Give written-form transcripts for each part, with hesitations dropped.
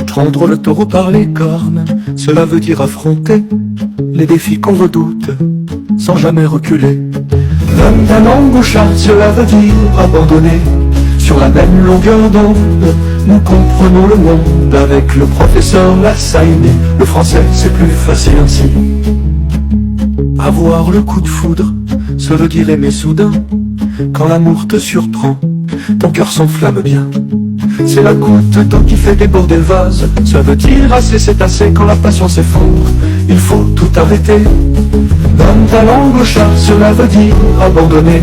Prendre le taureau par les cornes, cela veut dire affronter les défis qu'on redoute, sans jamais reculer. L'homme d'un langue au chat, cela veut dire abandonner. Sur la même longueur d'onde, nous comprenons le monde. Avec le professeur Lassagne, le français c'est plus facile ainsi. Avoir le coup de foudre, ça veut dire aimer soudain. Quand l'amour te surprend, ton cœur s'enflamme bien. C'est la goutte d'eau qui fait déborder le vase. Ça veut dire assez, c'est assez quand la passion s'effondre. Il faut tout arrêter. Donne ta langue au chat, cela veut dire abandonner.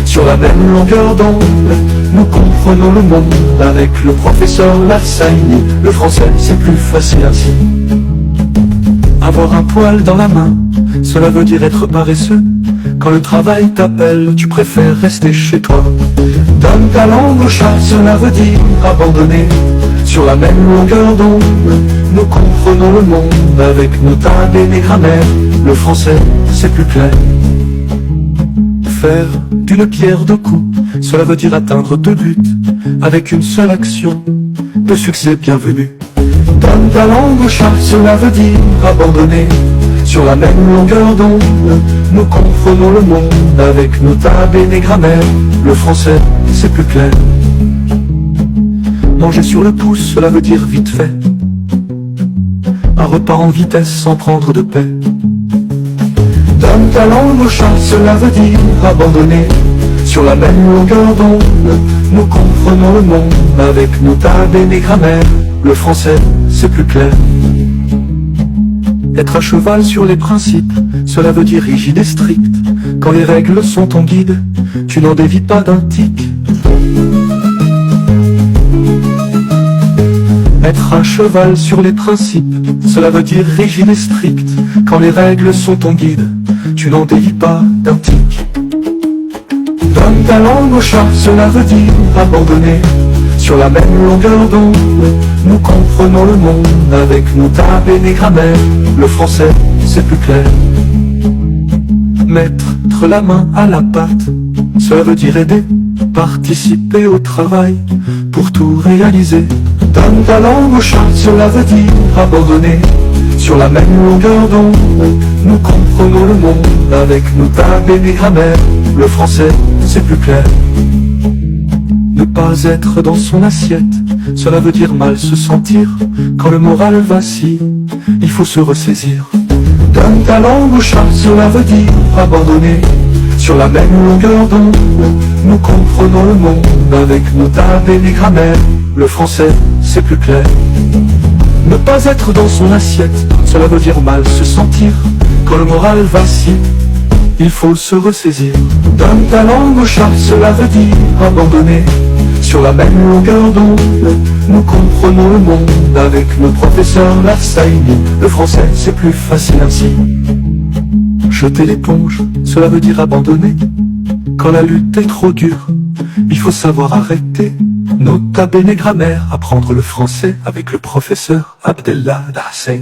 Sur la même longueur d'onde, nous comprenons le monde. Avec le professeur Lassagne, le français c'est plus facile ainsi. Avoir un poil dans la main, cela veut dire être paresseux. Quand le travail t'appelle, tu préfères rester chez toi. Donne ta langue au chat, cela veut dire abandonner. Sur la même longueur d'onde, nous comprenons le monde. Avec nos tables et les grammaires, le français c'est plus clair. Faire d'une pierre deux coups, cela veut dire atteindre deux buts. Avec une seule action, de succès bienvenu. Donne ta langue au chat, cela veut dire abandonner. Sur la même longueur d'onde, nous comprenons le monde. Avec nos tables et les grammaires, le français c'est plus clair. Manger sur le pouce, cela veut dire vite fait. Un repas en vitesse sans prendre de paix. Donne ta langue au chat, cela veut dire abandonner. Sur la même longueur d'onde, nous comprenons le monde. Avec nos tables et les grammaires, le français c'est plus clair. Être à cheval sur les principes, cela veut dire rigide et strict. Quand les règles sont ton guide, tu n'en dévies pas d'un tic. Être à cheval sur les principes, cela veut dire rigide et strict. Quand les règles sont ton guide, tu n'en dévies pas d'un tic. Donne ta langue au chat, cela veut dire abandonner. Sur la même longueur d'onde, nous comprenons le monde. Avec nos tables et les grammaires, le français c'est plus clair. Mettre la main à la pâte, cela veut dire aider, participer au travail pour tout réaliser. Donne ta langue au chat, cela veut dire abandonner. Sur la même longueur d'onde, nous comprenons le monde. Avec nos tables et les grammaires, le français c'est plus clair. Ne pas être dans son assiette, cela veut dire mal se sentir. Quand le moral vacille, il faut se ressaisir. Donne ta langue au chat, cela veut dire abandonner. Sur la même longueur d'onde, nous comprenons le monde. Avec nos tables et les grammaires, le français c'est plus clair. Ne pas être dans son assiette, cela veut dire mal se sentir. Quand le moral vacille, il faut se ressaisir. Donne ta langue au chat, cela veut dire abandonner. Sur la même longueur d'onde, nous comprenons le monde. Avec le professeur Lassagne, le français c'est plus facile ainsi. Jeter l'éponge, cela veut dire abandonner. Quand la lutte est trop dure, il faut savoir arrêter. Nos tables et les grammaires, apprendre le français avec le professeur Abdellah Dassel.